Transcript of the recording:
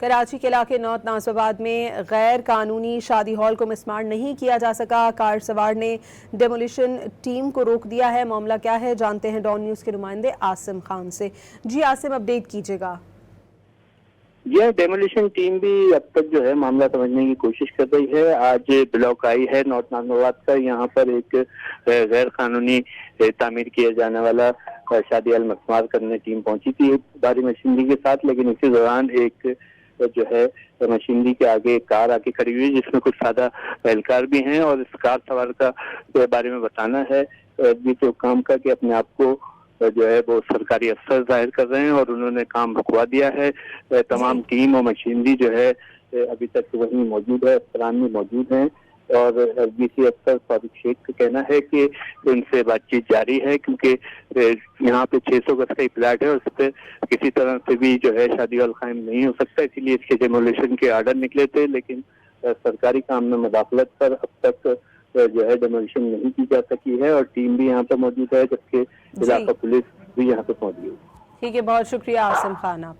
कराची के इलाके नॉर्थ नासिराबाद में गैर कानूनी शादी हॉल को मिसमार नहीं किया जा सका। कार सवार ने डेमोलिशन टीम को रोक दिया है। मामला क्या है जानते हैं डॉन न्यूज़ के नुमाइंदे आसिम खान से। जी आसिम, अपडेट कीजिएगा। यह डेमोलिशन टीम भी अब तक जो है मामला समझने की कोशिश कर रही है। आज ब्लॉक आई है नॉर्थ नासिराबाद का, यहाँ पर एक गैर कानूनी तामीर किया जाने वाला शादी हॉल मिसमार करने टीम पहुंची थी भारी मशीनरी के साथ, लेकिन इसी दौरान एक जो है मशीनरी के आगे एक कार आके खड़ी हुई जिसमें कुछ सादा एहलकार भी हैं और इस कार सवार का बारे में बताना है तो काम का कि अपने आप को जो है वो सरकारी अफसर जाहिर कर रहे हैं और उन्होंने काम रुकवा दिया है। तमाम टीम और मशीनरी जो है अभी तक वहीं मौजूद है, अफसरान में मौजूद हैं और एसबीसी अफसर सादिक शेख का कहना है कि उनसे बातचीत जारी है क्योंकि यहाँ पे 600 गज का प्लाट है और उस पर किसी तरह से भी जो है शादी हॉल कायम नहीं हो सकता, इसीलिए इसके डेमोलिशन के आर्डर निकले थे। लेकिन सरकारी काम में मुदाखलत पर अब तक जो है डेमोलिशन नहीं की जा सकी है और टीम भी यहाँ पर मौजूद है, जबकि इलाका पुलिस भी यहाँ पे मौजूद है। ठीक है, बहुत शुक्रिया आसिम खान आप।